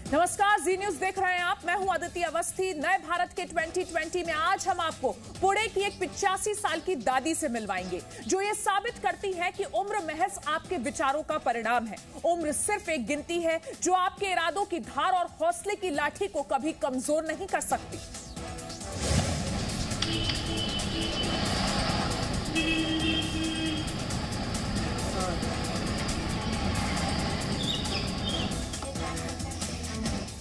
नमस्कार, जी न्यूज देख रहे हैं आप। मैं हूं अदिति अवस्थी। नए भारत के 2020 में आज हम आपको पुणे की एक 85 साल की दादी से मिलवाएंगे, जो ये साबित करती है कि उम्र महज आपके विचारों का परिणाम है। उम्र सिर्फ एक गिनती है जो आपके इरादों की धार और हौसले की लाठी को कभी कमजोर नहीं कर सकती।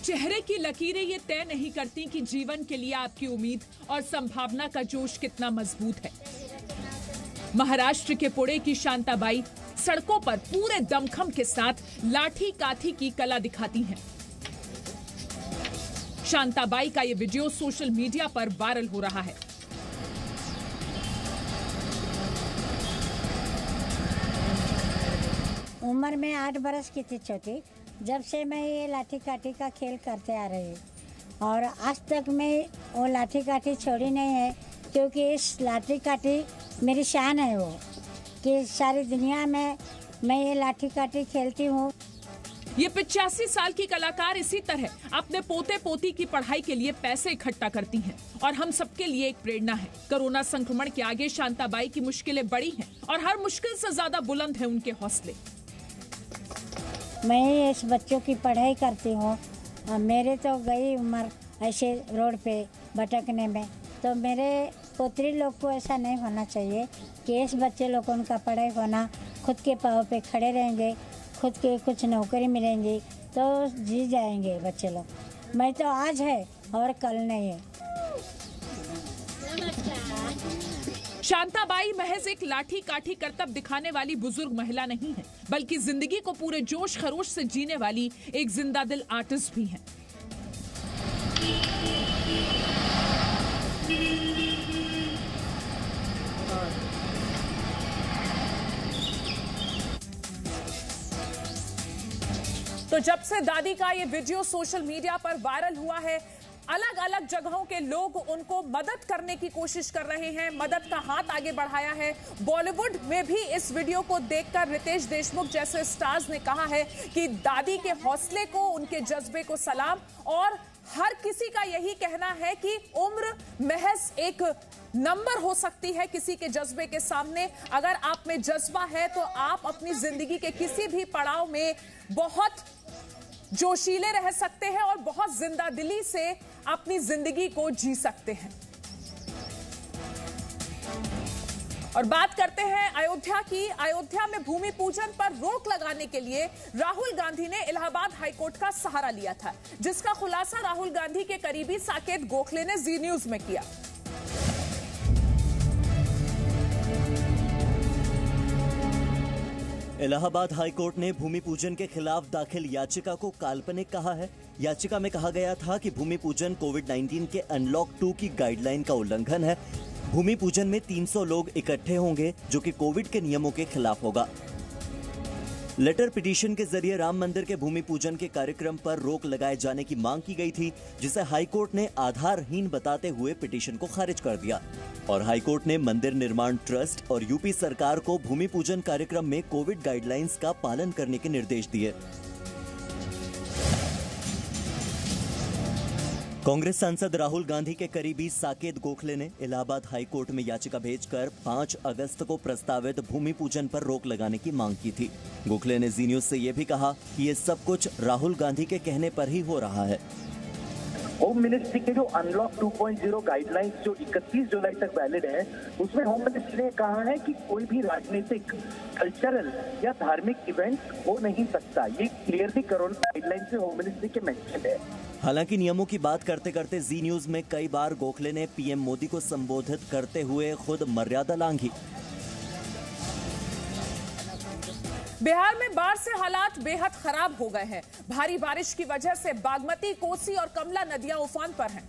चेहरे की लकीरें ये तय नहीं करती कि जीवन के लिए आपकी उम्मीद और संभावना का जोश कितना मजबूत है। महाराष्ट्र के पुणे की शांताबाई सड़कों पर पूरे दमखम के साथ लाठी काठी की कला दिखाती हैं। शांताबाई का ये वीडियो सोशल मीडिया पर वायरल हो रहा है। उम्र में 8 बरस की थी छोटी, जब से मैं ये लाठी काठी का खेल करते आ रही हूँ और आज तक मैं वो लाठी काठी छोड़ी नहीं है, क्योंकि इस लाठी काठी मेरी शान है वो, कि सारी दुनिया में मैं ये लाठी काठी खेलती हूँ। ये 85 साल की कलाकार इसी तरह अपने पोते पोती की पढ़ाई के लिए पैसे इकट्ठा करती हैं और हम सबके लिए एक प्रेरणा है। कोरोना संक्रमण के आगे शांताबाई की मुश्किलें बड़ी हैं और हर मुश्किल से ज्यादा बुलंद है उनके हौसले। मैं इस बच्चों की पढ़ाई करती हूँ। मेरे तो गई उम्र ऐसे रोड पे भटकने में, तो मेरे पोतरी लोग को ऐसा नहीं होना चाहिए कि इस बच्चे लोग को उनका पढ़ाई होना, खुद के पाँव पे खड़े रहेंगे, खुद के कुछ नौकरी मिलेंगी तो जी जाएंगे बच्चे लोग। मैं तो आज है और कल नहीं है। शांताबाई महज एक लाठी काठी करतब दिखाने वाली बुजुर्ग महिला नहीं है, बल्कि जिंदगी को पूरे जोश खरोश से जीने वाली एक जिंदा दिल आर्टिस्ट भी हैं। तो जब से दादी का ये वीडियो सोशल मीडिया पर वायरल हुआ है, अलग अलग जगहों के लोग उनको मदद करने की कोशिश कर रहे हैं, मदद का हाथ आगे बढ़ाया है। बॉलीवुड में भी इस वीडियो को देखकर रितेश देशमुख जैसे स्टार्स ने कहा है कि दादी के हौसले को, उनके जज्बे को सलाम। और हर किसी का यही कहना है कि उम्र महज एक नंबर हो सकती है किसी के जज्बे के सामने। अगर आप में जज्बा है तो आप अपनी जिंदगी के किसी भी पड़ाव में बहुत जोशीले रह सकते हैं और बहुत जिंदा दिली से अपनी जिंदगी को जी सकते हैं। और बात करते हैं अयोध्या की। अयोध्या में भूमि पूजन पर रोक लगाने के लिए राहुल गांधी ने इलाहाबाद हाईकोर्ट का सहारा लिया था, जिसका खुलासा राहुल गांधी के करीबी साकेत गोखले ने जी न्यूज में किया। इलाहाबाद हाईकोर्ट ने भूमि पूजन के खिलाफ दाखिल याचिका को काल्पनिक कहा है। याचिका में कहा गया था कि भूमि पूजन कोविड-19 के अनलॉक 2 की गाइडलाइन का उल्लंघन है। भूमि पूजन में 300 लोग इकट्ठे होंगे, जो कि कोविड के नियमों के खिलाफ होगा। लेटर पिटीशन के जरिए राम मंदिर के भूमि पूजन के कार्यक्रम पर रोक लगाए जाने की मांग की गई थी, जिसे हाईकोर्ट ने आधारहीन बताते हुए पिटीशन को खारिज कर दिया। और हाईकोर्ट ने मंदिर निर्माण ट्रस्ट और यूपी सरकार को भूमि पूजन कार्यक्रम में कोविड गाइडलाइंस का पालन करने के निर्देश दिए। कांग्रेस सांसद राहुल गांधी के करीबी साकेत गोखले ने इलाहाबाद हाईकोर्ट में याचिका भेजकर 5 अगस्त को प्रस्तावित भूमि पूजन पर रोक लगाने की मांग की थी। गोखले ने जी न्यूज से यह भी कहा कि ये सब कुछ राहुल गांधी के कहने पर ही हो रहा है। होम मिनिस्ट्री के जो अनलॉक 2.0 गाइडलाइंस जो 31 जुलाई तक वैलिड है, उसमें होम मिनिस्ट्री ने कहा है कि कोई भी राजनीतिक, कल्चरल या धार्मिक इवेंट हो नहीं सकता। ये क्लियरली कोरोना गाइडलाइंस में होम मिनिस्ट्री के मेंशन है। हालांकि नियमों की बात करते करते जी न्यूज में कई बार गोखले ने पीएम मोदी को संबोधित करते हुए खुद मर्यादा लांघी। बिहार में बाढ़ से हालात बेहद खराब हो गए हैं। भारी बारिश की वजह से बागमती, कोसी और कमला नदियां उफान पर हैं।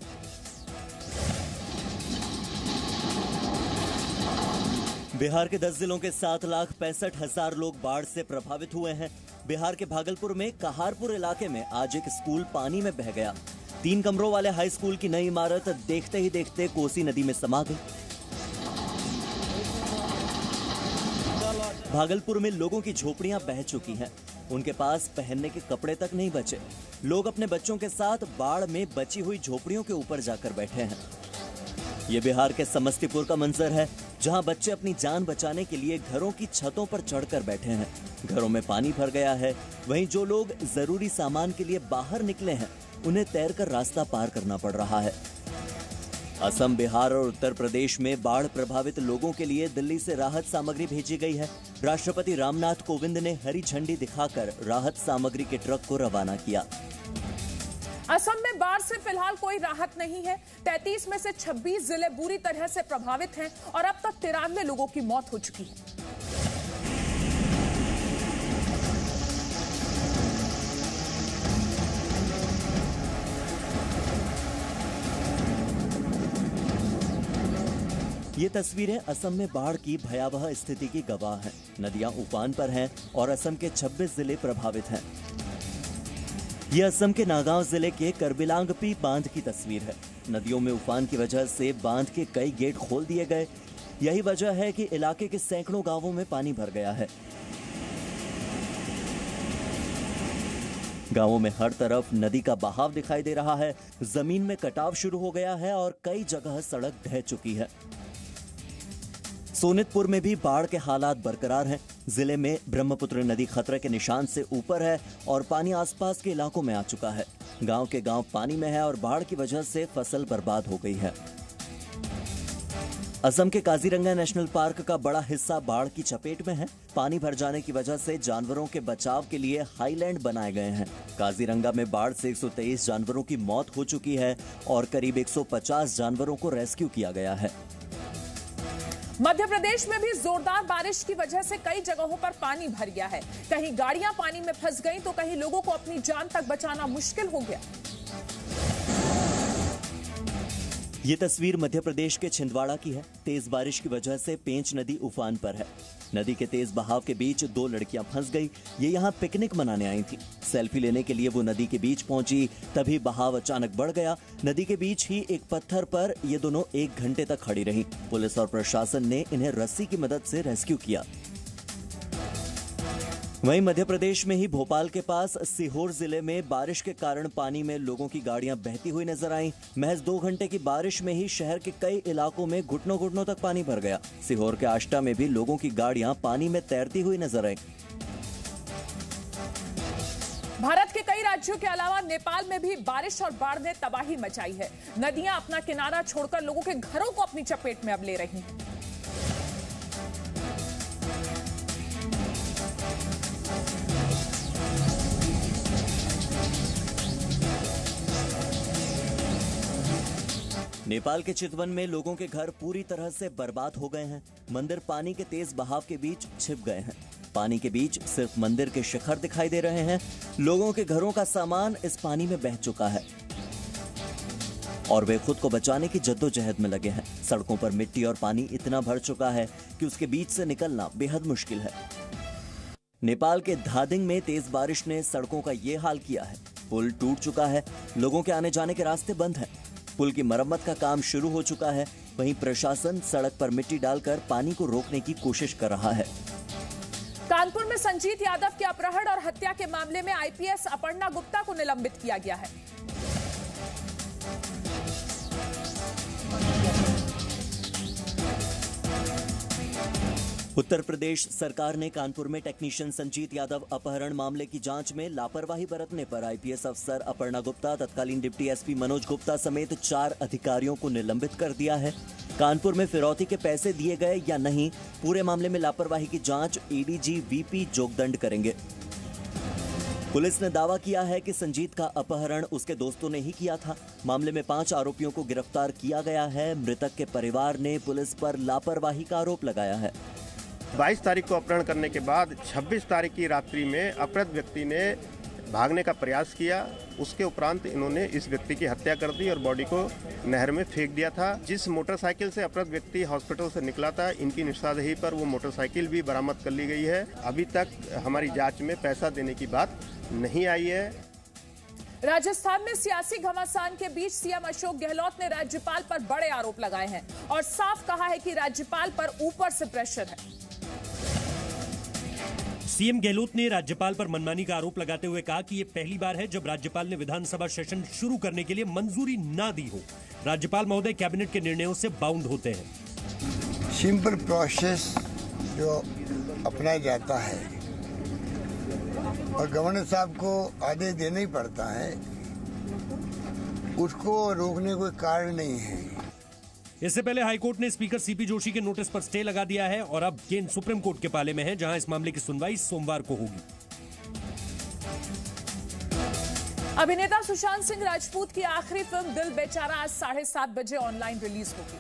बिहार के 10 जिलों के 7,65,000 लोग बाढ़ से प्रभावित हुए हैं। बिहार के भागलपुर में कहारपुर इलाके में आज एक स्कूल पानी में बह गया। 3 कमरों वाले हाई स्कूल की नई इमारत देखते ही देखते कोसी नदी में समा गई। भागलपुर में लोगों की झोपड़ियां बह चुकी हैं। उनके पास पहनने के कपड़े तक नहीं बचे। लोग अपने बच्चों के साथ बाढ़ में बची हुई झोपड़ियों के ऊपर जाकर बैठे हैं। ये बिहार के समस्तीपुर का मंजर है, जहां बच्चे अपनी जान बचाने के लिए घरों की छतों पर चढ़कर बैठे हैं। घरों में पानी भर गया है। वहीं जो लोग जरूरी सामान के लिए बाहर निकले हैं, उन्हें तैरकर रास्ता पार करना पड़ रहा है। असम, बिहार और उत्तर प्रदेश में बाढ़ प्रभावित लोगों के लिए दिल्ली से राहत सामग्री भेजी गई है। राष्ट्रपति रामनाथ कोविंद ने हरी झंडी दिखाकर राहत सामग्री के ट्रक को रवाना किया। असम में बाढ़ से फिलहाल कोई राहत नहीं है। 33 में से 26 जिले बुरी तरह से प्रभावित हैं और अब तक 93 लोगों की मौत हो चुकी है। ये तस्वीरें असम में बाढ़ की भयावह स्थिति की गवाह हैं। नदियां उफान पर हैं और असम के 26 जिले प्रभावित हैं। ये असम के नागांव जिले के करबिलांगपी बांध की तस्वीर है। नदियों में उफान की वजह से बांध के कई गेट खोल दिए गए। यही वजह है कि इलाके के सैकड़ों गांवों में पानी भर गया है। गांवों में हर तरफ नदी का बहाव दिखाई दे रहा है। जमीन में कटाव शुरू हो गया है और कई जगह सड़क ढह चुकी है। सोनितपुर में भी बाढ़ के हालात बरकरार हैं। जिले में ब्रह्मपुत्र नदी खतरे के निशान से ऊपर है और पानी आसपास के इलाकों में आ चुका है। गांव के गांव पानी में है और बाढ़ की वजह से फसल बर्बाद हो गई है। असम के काजीरंगा नेशनल पार्क का बड़ा हिस्सा बाढ़ की चपेट में है। पानी भर जाने की वजह से जानवरों के बचाव के लिए हाईलैंड बनाए गए हैं। काजीरंगा में बाढ़ से 123 जानवरों की मौत हो चुकी है और करीब 150 जानवरों को रेस्क्यू किया गया है। मध्य प्रदेश में भी जोरदार बारिश की वजह से कई जगहों पर पानी भर गया है। कहीं गाड़ियां पानी में फंस गईं तो कहीं लोगों को अपनी जान तक बचाना मुश्किल हो गया। ये तस्वीर मध्य प्रदेश के छिंदवाड़ा की है। तेज बारिश की वजह से पेंच नदी उफान पर है। नदी के तेज बहाव के बीच 2 लड़कियां फंस गई। ये यहाँ पिकनिक मनाने आई थी। सेल्फी लेने के लिए वो नदी के बीच पहुंची, तभी बहाव अचानक बढ़ गया। नदी के बीच ही एक पत्थर पर ये दोनों 1 घंटे तक खड़ी रहीं। पुलिस और प्रशासन ने इन्हें रस्सी की मदद से रेस्क्यू किया। वहीं मध्य प्रदेश में ही भोपाल के पास सीहोर जिले में बारिश के कारण पानी में लोगों की गाड़ियां बहती हुई नजर आईं। महज 2 घंटे की बारिश में ही शहर के कई इलाकों में घुटनों तक पानी भर गया। सीहोर के आष्टा में भी लोगों की गाड़ियां पानी में तैरती हुई नजर आईं। भारत के कई राज्यों के अलावा नेपाल में भी बारिश और बाढ़ ने तबाही मचाई है। नदियां अपना किनारा छोड़कर लोगों के घरों को अपनी चपेट में अब ले रही हैं। नेपाल के चितवन में लोगों के घर पूरी तरह से बर्बाद हो गए हैं। मंदिर पानी के तेज बहाव के बीच छिप गए हैं। पानी के बीच सिर्फ मंदिर के शिखर दिखाई दे रहे हैं। लोगों के घरों का सामान इस पानी में बह चुका है और वे खुद को बचाने की जद्दोजहद में लगे हैं। सड़कों पर मिट्टी और पानी इतना भर चुका है कि उसके बीच से निकलना बेहद मुश्किल है। नेपाल के धादिंग में तेज बारिश ने सड़कों का ये हाल किया है। पुल टूट चुका है। लोगों के आने जाने के रास्ते बंद हैं। पुल की मरम्मत का काम शुरू हो चुका है। वहीं प्रशासन सड़क पर मिट्टी डालकर पानी को रोकने की कोशिश कर रहा है। कानपुर में संजीत यादव के अपहरण और हत्या के मामले में आईपीएस अपर्णा गुप्ता को निलंबित किया गया है। उत्तर प्रदेश सरकार ने कानपुर में टेक्नीशियन संजीत यादव अपहरण मामले की जांच में लापरवाही बरतने पर आईपीएस अफसर अपर्णा गुप्ता, तत्कालीन डिप्टी एसपी मनोज गुप्ता समेत 4 अधिकारियों को निलंबित कर दिया है। कानपुर में फिरौती के पैसे दिए गए या नहीं, पूरे मामले में लापरवाही की जांच एडीजी वीपी जोगदंड करेंगे। पुलिस ने दावा किया है कि संजीत का अपहरण उसके दोस्तों ने ही किया था। मामले में 5 आरोपियों को गिरफ्तार किया गया है। मृतक के परिवार ने पुलिस पर लापरवाही का आरोप लगाया है। 22 तारीख को अपहरण करने के बाद 26 तारीख की रात्रि में अपहृत व्यक्ति ने भागने का प्रयास किया। उसके उपरांत इन्होंने इस व्यक्ति की हत्या कर दी और बॉडी को नहर में फेंक दिया था। जिस मोटरसाइकिल से अपहृत व्यक्ति हॉस्पिटल से निकला था, इनकी निशानदेही पर वो मोटरसाइकिल भी बरामद कर ली गई है। अभी तक हमारी जांच में पैसा देने की बात नहीं आई है। राजस्थान में सियासी घमासान के बीच सीएम अशोक गहलोत ने राज्यपाल पर बड़े आरोप लगाए हैं और साफ कहा है कि राज्यपाल पर ऊपर से प्रेशर है। सीएम गहलोत ने राज्यपाल पर मनमानी का आरोप लगाते हुए कहा कि ये पहली बार है जब राज्यपाल ने विधानसभा सेशन शुरू करने के लिए मंजूरी ना दी हो। राज्यपाल महोदय कैबिनेट के निर्णयों से बाउंड होते हैं। सिंपल प्रोसेस जो अपनाया जाता है और गवर्नर साहब को आदेश देना ही पड़ता है, उसको रोकने कोई कारण नहीं है। इससे पहले हाईकोर्ट ने स्पीकर सीपी जोशी के नोटिस पर स्टे लगा दिया है और अब केंद्र सुप्रीम कोर्ट के पाले में है, जहां इस मामले की सुनवाई सोमवार को होगी। अभिनेता सुशांत सिंह राजपूत की आखिरी फिल्म दिल बेचारा आज 7:30 बजे ऑनलाइन रिलीज होगी।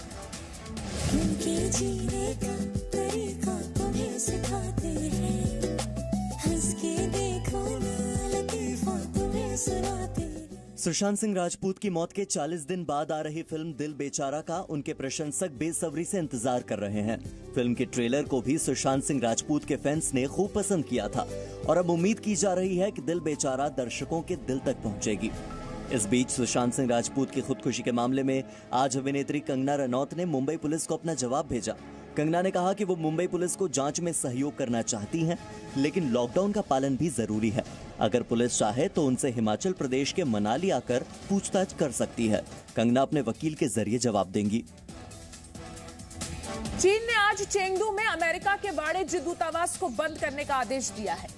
सुशांत सिंह राजपूत की मौत के 40 दिन बाद आ रही फिल्म दिल बेचारा का उनके प्रशंसक बेसब्री से इंतजार कर रहे हैं। फिल्म के ट्रेलर को भी सुशांत सिंह राजपूत के फैंस ने खूब पसंद किया था और अब उम्मीद की जा रही है कि दिल बेचारा दर्शकों के दिल तक पहुंचेगी। इस बीच सुशांत सिंह राजपूत की खुदकुशी के मामले में आज अभिनेत्री कंगना रनौत ने मुंबई पुलिस को अपना जवाब भेजा। कंगना ने कहा कि वो मुंबई पुलिस को जांच में सहयोग करना चाहती हैं, लेकिन लॉकडाउन का पालन भी जरूरी है। अगर पुलिस चाहे तो उनसे हिमाचल प्रदेश के मनाली आकर पूछताछ कर सकती है। कंगना अपने वकील के जरिए जवाब देंगी। चीन ने आज चेंगडू में अमेरिका के वाणिज्य दूतावास को बंद करने का आदेश दिया है।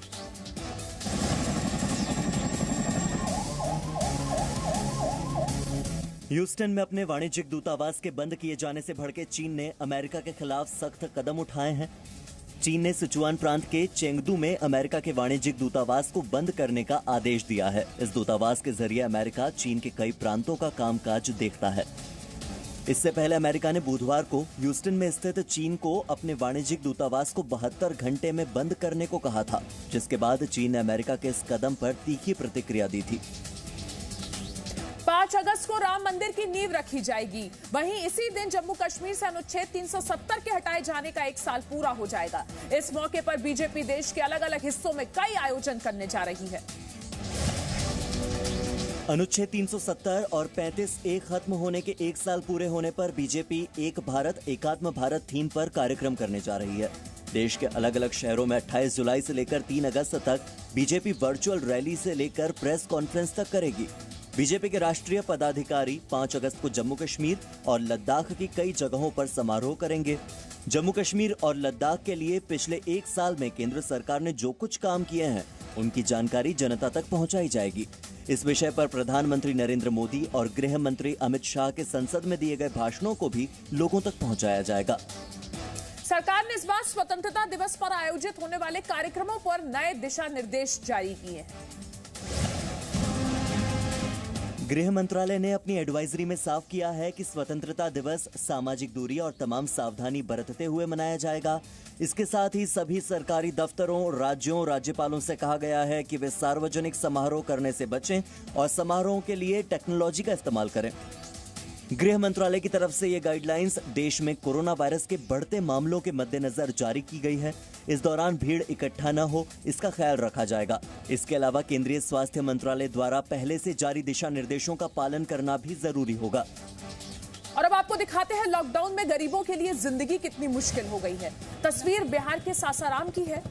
ह्यूस्टन में अपने वाणिज्यिक दूतावास के बंद किए जाने से भड़के चीन ने अमेरिका के खिलाफ सख्त कदम उठाए हैं। चीन ने सिचुआन प्रांत के चेंगडू में अमेरिका के वाणिज्यिक दूतावास को बंद करने का आदेश दिया है। इस दूतावास के जरिए अमेरिका चीन के कई प्रांतों का कामकाज देखता है। इससे पहले अमेरिका ने बुधवार को ह्यूस्टन में स्थित चीन को अपने वाणिज्यिक दूतावास को 72 घंटे में बंद करने को कहा था, जिसके बाद चीन ने अमेरिका के इस कदम पर तीखी प्रतिक्रिया दी थी। 5 अगस्त को राम मंदिर की नींव रखी जाएगी। वहीं इसी दिन जम्मू कश्मीर से अनुच्छेद 370 के हटाए जाने का 1 साल पूरा हो जाएगा। इस मौके पर बीजेपी देश के अलग अलग हिस्सों में कई आयोजन करने जा रही है। अनुच्छेद 370 और 35A खत्म होने के 1 साल पूरे होने पर बीजेपी एक भारत एकात्म भारत थीम पर कार्यक्रम करने जा रही है। देश के अलग अलग शहरों में 28 जुलाई से लेकर 3 अगस्त तक बीजेपी वर्चुअल रैली से लेकर प्रेस कॉन्फ्रेंस तक करेगी। बीजेपी के राष्ट्रीय पदाधिकारी 5 अगस्त को जम्मू कश्मीर और लद्दाख की कई जगहों पर समारोह करेंगे। जम्मू कश्मीर और लद्दाख के लिए पिछले 1 साल में केंद्र सरकार ने जो कुछ काम किए हैं, उनकी जानकारी जनता तक पहुंचाई जाएगी। इस विषय पर प्रधानमंत्री नरेंद्र मोदी और गृह मंत्री अमित शाह के संसद में दिए गए भाषणों को भी लोगों तक पहुंचाया जाएगा। सरकार ने इस बार स्वतंत्रता दिवस पर आयोजित होने वाले कार्यक्रमों पर नए दिशा निर्देश जारी किए हैं। गृह मंत्रालय ने अपनी एडवाइजरी में साफ किया है कि स्वतंत्रता दिवस सामाजिक दूरी और तमाम सावधानी बरतते हुए मनाया जाएगा। इसके साथ ही सभी सरकारी दफ्तरों, राज्यों, राज्यपालों से कहा गया है कि वे सार्वजनिक समारोह करने से बचें और समारोह के लिए टेक्नोलॉजी का इस्तेमाल करें। गृह मंत्रालय की तरफ से ये गाइडलाइंस देश में कोरोना वायरस के बढ़ते मामलों के मद्देनजर जारी की गई है। इस दौरान भीड़ इकट्ठा न हो, इसका ख्याल रखा जाएगा। इसके अलावा केंद्रीय स्वास्थ्य मंत्रालय द्वारा पहले से जारी दिशा निर्देशों का पालन करना भी जरूरी होगा। और अब आपको दिखाते हैं लॉकडाउन में गरीबों के लिए जिंदगी कितनी मुश्किल हो गई है। तस्वीर बिहार के सासाराम की है।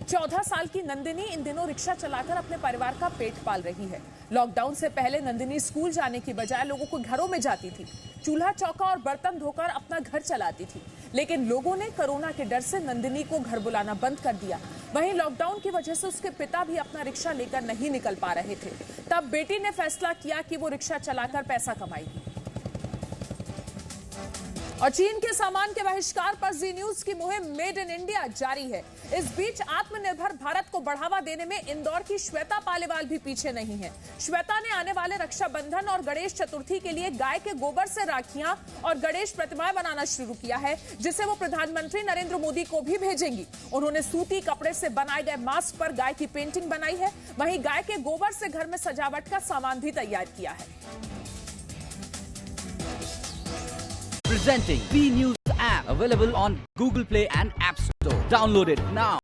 14 साल की नंदिनी इन दिनों रिक्शा चलाकर अपने परिवार का पेट पाल रही है। लॉकडाउन से पहले नंदिनी स्कूल जाने की बजाय लोगों को घरों में जाती थी, चूल्हा चौका और बर्तन धोकर अपना घर चलाती थी। लेकिन लोगों ने कोरोना के डर से नंदिनी को घर बुलाना बंद कर दिया। वहीं लॉकडाउन की वजह से उसके पिता भी अपना रिक्शा लेकर नहीं निकल पा रहे थे। तब बेटी ने फैसला किया कि वो रिक्शा चलाकर पैसा कमाएगी। और चीन के सामान के बहिष्कार पर जी न्यूज की मुहिम मेड इन इंडिया जारी है। इस बीच आत्मनिर्भर भारत को बढ़ावा देने में इंदौर की श्वेता पालीवाल भी पीछे नहीं है। श्वेता ने आने वाले रक्षाबंधन और गणेश चतुर्थी के लिए गाय के गोबर से राखियां और गणेश प्रतिमाएं बनाना शुरू किया है, जिसे वो प्रधानमंत्री नरेंद्र मोदी को भी भेजेंगी। उन्होंने सूती कपड़े से बनाए गए मास्क पर गाय की पेंटिंग बनाई है। वहीं गाय के गोबर से घर में सजावट का सामान भी तैयार किया है। Presenting B News app, available on Google Play and App Store. Download it now.